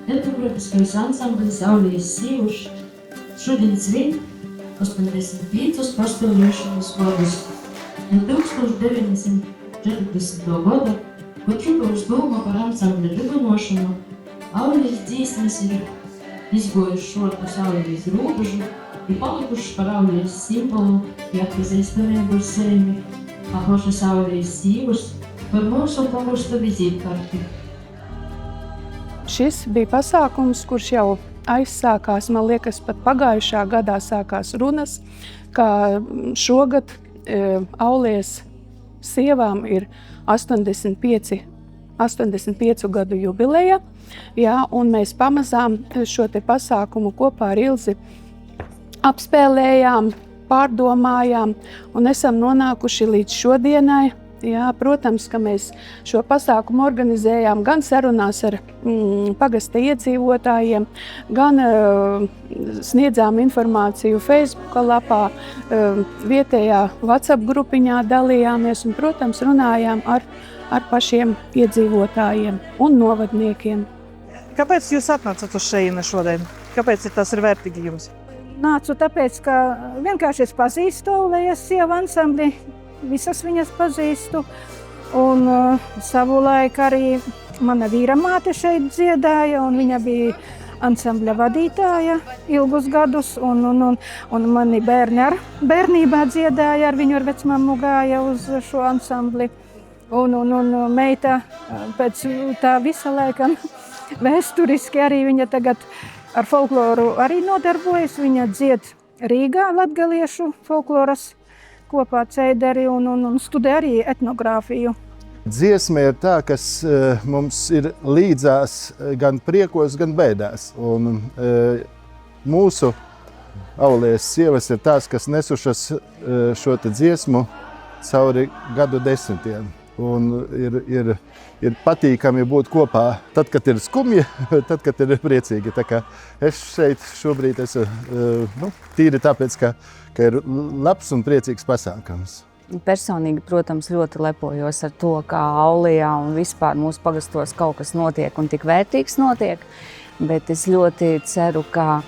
Etnografiskais ansamblis Aulijas Sīvuši šodien svin 85 pastāvēšanas gadus. No 1940. gada, kad Čukovs doma par ansambļa dibinošanu, Aulijas dzīsmes ir izgojuši šorpus Aulijas rūbežu i palikuši par Aulijas simbolu i atpazīstamību ar sevi, a pašas Aulijas Sīvus par mūsu pamusta vizītkarti. Šis bija pasākums, kurš jau aizsākās, man liekas, pat pagājušā gadā sākās runas, ka šogad Aulijas sievām ir 85 gadu jubileja, jā, un mēs pamazām šo te pasākumu kopā ar Ilzi apspēlējām, pārdomājām un esam nonākuši līdz šodienai. Jā, protams, ka mēs šo pasākumu organizējām gan sarunās ar pagasta iedzīvotājiem, gan sniedzām informāciju Facebooka lapā, vietējā WhatsApp grupiņā dalījāmies un, protams, runājām ar pašiem iedzīvotājiem un novadniekiem. Kāpēc jūs atnācat uz šejieni šodien? Kāpēc tas ir vērtīgi jums? Nācu tāpēc, ka vienkārši es pazīstu Aulijas sievu ansambli. Visas viņas pazīstu, un savulaik arī mana vīra māte šeit dziedāja, un viņa bija ansambļa vadītāja ilgus gadus, un mani bērni ar bērnībā dziedāja, ar viņu ar vecmammu gāja uz šo ansambli, un meita pēc tā visa laikam vēsturiski arī viņa tagad ar folkloru arī nodarbojas, viņa dzied Rīgā latgaliešu folkloras kopā ceideri un studē arī etnogrāfiju. Dziesma ir tā, kas mums ir līdzās gan priekos, gan bēdās. Un mūsu Aulijas sievas ir tās, kas nesušas šo te dziesmu cauri gadu desmitiem. Un ir patīkami būt kopā tad, kad ir skumji, tad, kad ir priecīgi. Tā kā es šeit šobrīd esmu tīri tāpēc, ka ir labs un priecīgs pasākums. Personīgi, protams, ļoti lepojos ar to, kā Aulijā un vispār mūsu pagastos kaut kas notiek un tik vērtīgs notiek, bet es ļoti ceru, ka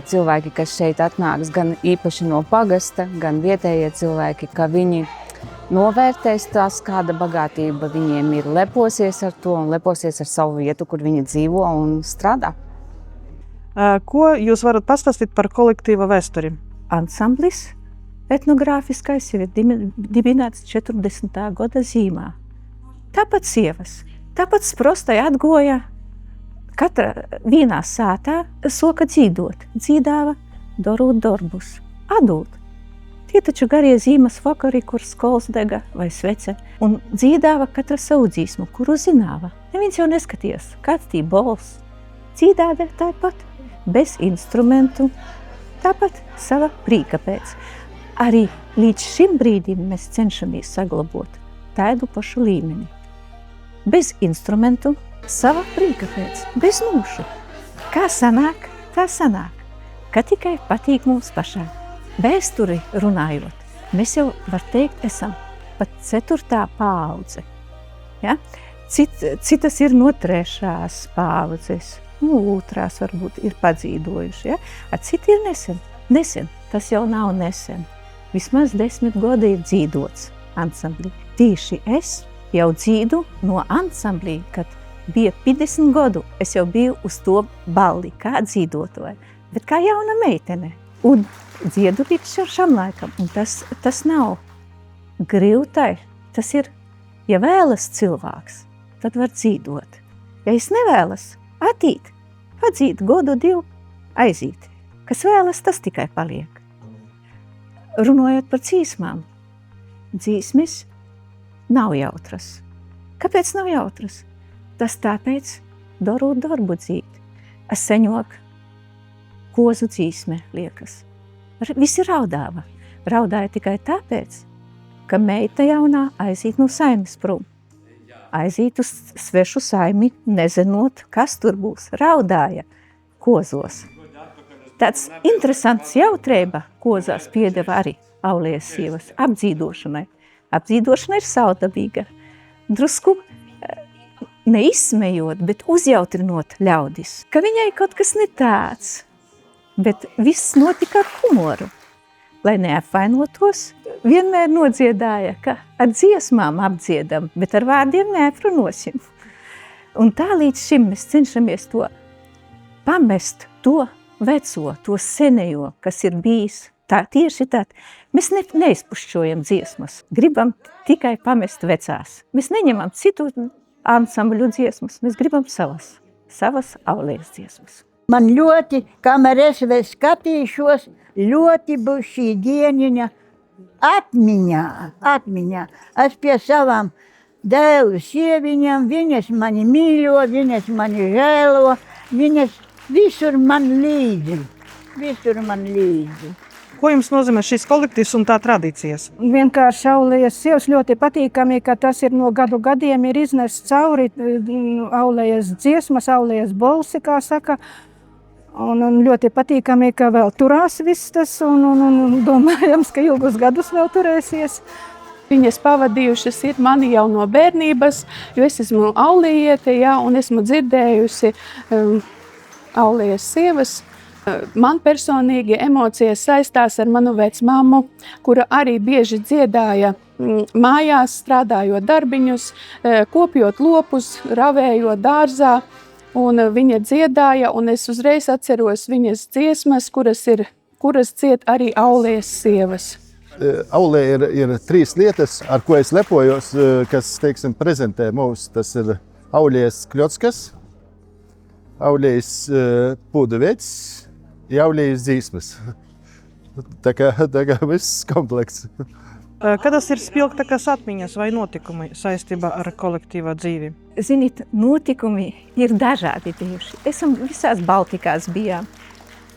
cilvēki, kas šeit atnāks gan īpaši no pagasta, gan vietējie cilvēki, ka viņi novērtēs tās, kāda bagātība viņiem ir, leposies ar to un leposies ar savu vietu, kur viņi dzīvo un strādā. Ko jūs varat pastāstīt par kolektīva vēsturi? Ansamblis etnogrāfiskais ir dibināts 40. gada zīmā. Tāpat sievas, tāpat sprostai atgoja katra vienā sātā soka dzīdot, dzīdāva, dorūt darbus, adūt. Tie taču garie zīmes vakari, kur skols dega vai svece, un dzīdāva katra savu dzīsmu, kuru zināva. Neviens jau neskaties, kāds tī bols. Dzīdāda tāpat, bez instrumentu, tāpat sava prīka pēc. Arī līdz šim brīdim mēs cenšamies saglabot tādu pašu līmeni. Bez instrumentu, sava prīka pēc, bez mūšu. Kā sanāk, tā sanāk, ka tikai patīk mums pašā. Vēsturi runājot, mēs jau, var teikt, esam pat 4. paudze. Ja? Citas ir no 3. paudzes. 2. varbūt ir padzīdojuši, ja? Citi ir nesen, tas jau nav nesen. Vismaz 10 gadi ir dzīdots ansamblī. Tīši es jau dzīdu no ansamblī, kad bija 50 gadu, es jau biju uz to balli, kā dzīdotoja, bet kā jauna meitene. Un dziedu līdz šam laikam, un tas nav grivtai, tas ir, ja vēlas cilvēks, tad var dzīdot. Ja es nevēlas, atīt, padzīt godu 2, aizīt. Kas vēlas, tas tikai paliek. Runājot par dzīsmām, dzīsmes nav jautras. Kāpēc nav jautras? Tas tāpēc darot darbu dzīt. Es seņok kozu dzīsme, liekas. Visi raudāva. Raudāja tikai tāpēc, ka meita jaunā aizīt no saimes prom. Aizīt uz svešu saimi, nezinot, kas tur būs. Raudāja kozos. Tāds interesants jautrība kozās piedeva arī Aulijas sievas apdzīdošanai. Apdzīdošana ir savdabīga. Drusku neizsmejot, bet uzjautrinot ļaudis, ka viņai kaut kas ne tāds, bet viss notika ar humoru. Lai neapvainotos, vienmēr nodziedāja, ka ar dziesmām apdziedam, bet ar vārdiem neaprunosim. Un tā līdz šim mēs cenšamies to pamest, to veco, to senejo, kas ir bijis. Tā tieši tā. Mēs neizpušķojam dziesmas, gribam tikai pamest vecās. Mēs neņemam citu ansambļu dziesmas, mēs gribam savas Aulējas dziesmas. Man ļoti, kamēr es vēl skatīšos, ļoti būs šī dieniņa atmiņā. Es pie savām dēlu sieviņām, viņas mani mīļo, viņas mani žēlo, viņas visur man līdzi. Ko jums nozīmē šīs kolektīvs un tā tradīcijas? Vienkārši Aulējas sievas ļoti patīkami, ka tas ir no gadu gadiem ir iznests cauri Aulējas dziesmas, Aulējas bolsi, kā saka. Un ļoti patīkami, ka vēl turās viss tas un domājams, ka ilgus gadus vēl turēsies. Viņas pavadījušas ir mani jau no bērnības, jo es esmu aulījiete, un esmu dzirdējusi Aulējas sievas. Man personīgi emocijas saistās ar manu vecmāmu, kura arī bieži dziedāja mājās, strādājot darbiņus, kopjot lopus, ravējot dārzā. Un viņa dziedāja, un es uzreiz atceros viņas dziesmas, kuras dzied arī Aulējas sievas. Aulē ir 3 lietas, ar ko es lepojos, kas, teiksim, prezentē mūs. Tas ir Aulējas kļockas, Aulējas pūda vecs, Aulējas dzīsmas. Tā kā viss komplekts. Kādas ir spilgtākās atmiņas vai notikumi saistībā ar kolektīvā dzīvi? Ziniet, notikumi ir dažādi bijuši. Esam visās Baltikās bijām.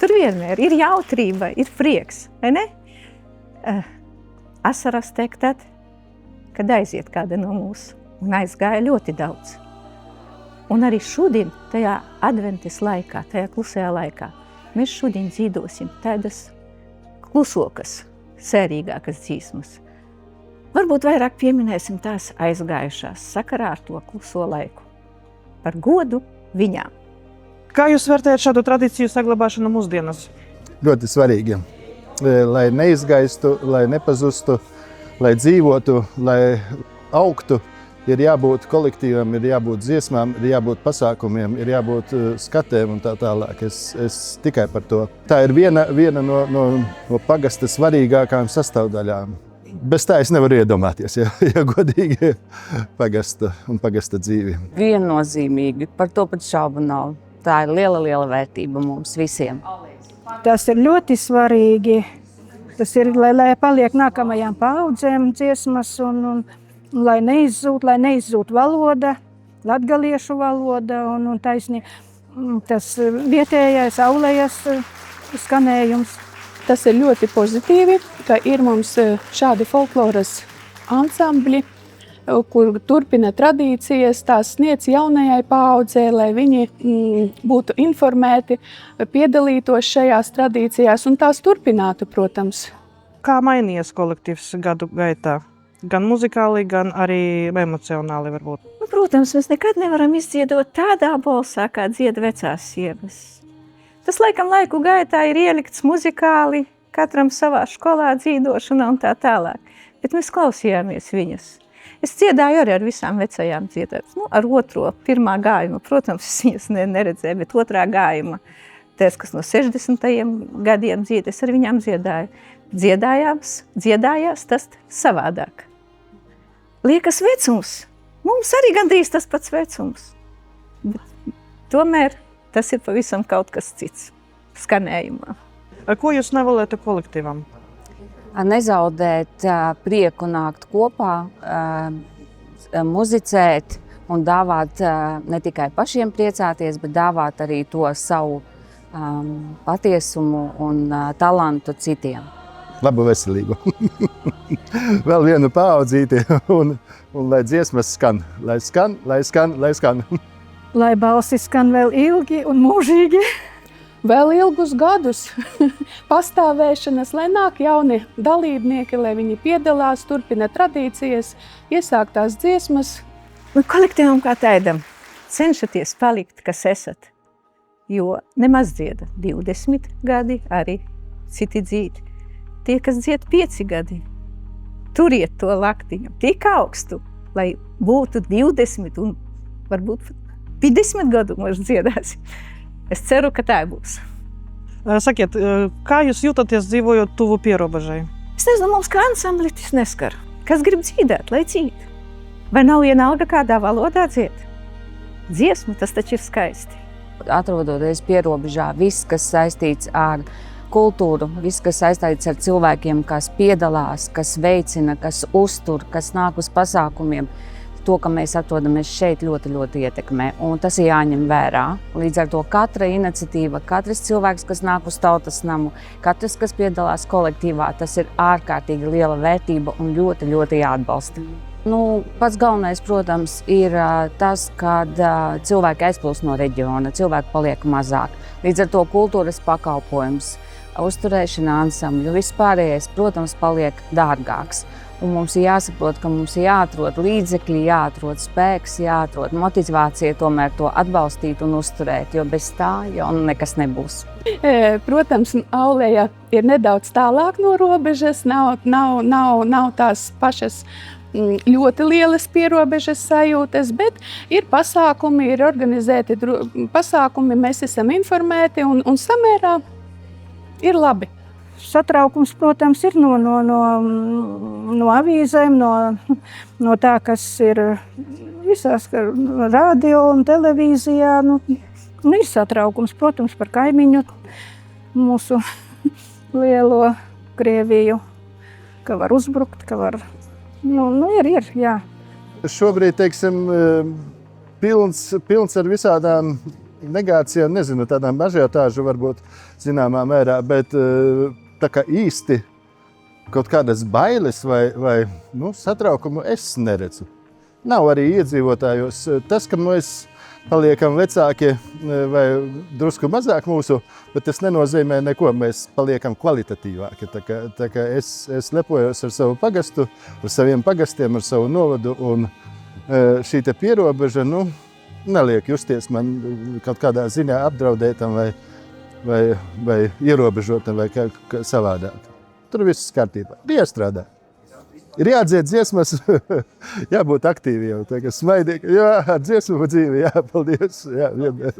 Tur vienmēr ir jautrība, ir prieks, vai ne? Asaras tek tad, kad aiziet kāda no mūsu. Un aizgāja ļoti daudz. Un arī šodien, tajā adventes laikā, tajā klusajā laikā, mēs šodien dzīvosim tādas klusokas, sērīgākas dziesmas. Varbūt vairāk pieminēsim tās aizgājušās sakarā ar to kluso laiku. Par godu viņām. Kā jūs vērtējat šādu tradīciju saglabāšanu mūsdienas? Ļoti svarīgi, lai neizgaistu, lai nepazustu, lai dzīvotu, lai augtu. Ir jābūt kolektīvam, ir jābūt dziesmām, ir jābūt pasākumiem, ir jābūt skatēm un tā tālāk. Es tikai par to. Tā ir viena no pagasta svarīgākām sastāvdaļām. Bez tā es nevaru iedomāties, ja godīgi pagasta un pagasta dzīvi. Viennozīmīgi, par to pat šaubu nav. Tā ir liela vērtība mums visiem. Tas ir ļoti svarīgi. Tas ir, lai paliek nākamajām paaudzēm dziesmas un lai neizzūd valoda, latgaliešu valoda un tas vietējais Aulējas skanējums. Tas ir ļoti pozitīvi, ka ir mums šādi folkloras ansambļi, kur turpina tradīcijas, tās sniedz jaunajai paaudzē, lai viņi būtu informēti, piedalītos šajās tradīcijās un tās turpinātu, protams. Kā mainījies kolektīvs gadu gaitā? Gan muzikāli, gan arī emocionāli varbūt. Nu, protams, mēs nekad nevaram izdziedot tādā balsā, kā dzied vecās sievas. Tas laikam laiku gaitā ir ielikts muzikāli, katram savā skolā dzīdošanā un tā tālāk. Bet mēs klausījāmies viņas. Es dziedāju arī ar visām vecajām dziedājumiem. Ar otro, pirmā gājuma, protams, es viņas neredzēju, bet otrā gājuma, tās, kas no 60. gadiem dzied, es ar viņām dziedāju. Dziedājās tas savādāk. Liekas vecums. Mums arī gandrīz tas pats vecums. Bet tomēr tas ir pavisam kaut kas cits skanējumā. Ko jūs nevēlētu kolektīvam? Nezaudēt prieku nākt kopā, muzicēt un dāvāt ne tikai pašiem priecāties, bet dāvāt arī to savu patiesumu un talantu citiem. Labu veselību. Vēl vienu paudzīti un lai dziesmas skan. Lai skan. Lai balsi skan vēl ilgi un mūžīgi. Vēl ilgus gadus pastāvēšanas, lai nāk jauni dalībnieki, lai viņi piedalās, turpina tradīcijas, iesāktās dziesmas. Kolektīvam kā tādam cenšaties palikt, kas esat. Jo nemaz dzieda 20 gadi, arī citi dzīd. Tie, kas dzied 5 gadi, turiet to laktiņu tik augstu, lai būtu 20 un varbūt 50 gadu mēs dziedāsim. Es ceru, ka tā būs. Sakiet, kā jūs jūtaties dzīvojot tuvu pierobežai? Es nezinu, mums kā ansambli tas neskar. Kas grib dzīdēt, lai dzīd? Vai nav vienalga kādā valodā dzied? Dziesma, tas taču ir skaisti. Atrodoties pierobežā, viss, kas saistīts ar kultūru, viss, kas saistīts ar cilvēkiem, kas piedalās, kas veicina, kas uztur, kas nāk uz pasākumiem, to, ka mēs atrodamies šeit, ļoti, ļoti ietekmē. Un tas ir jāņem vērā. Līdz ar to katra iniciatīva, katrs cilvēks, kas nāk uz tautas namu, katrs, kas piedalās kolektīvā, tas ir ārkārtīgi liela vērtība un ļoti, ļoti jāatbalsta. Pats galvenais, protams, ir tas, kad cilvēki aizplūst no reģiona, cilvēki paliek mazāk. Līdz ar to kultūras pakalpojums, uzturēšana ansambļu, viss pārējais, protams, paliek dārgāks. Un mums ir jāsaprot, ka mums ir jāatrod līdzekļi, jāatrod spēks, jāatrod motivācija tomēr to atbalstīt un uzturēt, jo bez tā jau nekas nebūs. Protams, Auleja ir nedaudz tālāk no robežas, nav tās pašas ļoti lielas pierobežas sajūtas, bet ir pasākumi, ir organizēti pasākumi, mēs esam informēti un samērā ir labi. Satraukums, protams, ir no avīzēm, no tā, kas ir visās radio un televīzijā. Ir satraukums, protams, par kaimiņu mūsu lielo Krieviju, ka var uzbrukt, ka var... ir, jā. Šobrīd, teiksim, pilns ar visādām negācijām, nezinu, tādām ažiotāžu varbūt zināmā mērā, bet tā kā īsti kaut kādas bailes vai satraukumu es neredzu. Nav arī iedzīvotājos. Tas, ka mēs paliekam vecāki vai drusku mazāk mūsu, bet tas nenozīmē neko, mēs paliekam kvalitatīvāki. Tā kā es lepojos ar savu pagastu, ar saviem pagastiem, ar savu novadu, un šī te pierobeža, neliek justies man kaut kādā ziņā apdraudētam vai ierobežotam vai kā savādāk. Tur viss kārtībā. Ir jāstrādā. Ir jādzied dziesmas, jābūt aktīviem, smaidīgi. Jā, ar dziesmu dzīvi, jā, paldies. Jā, vienmēr.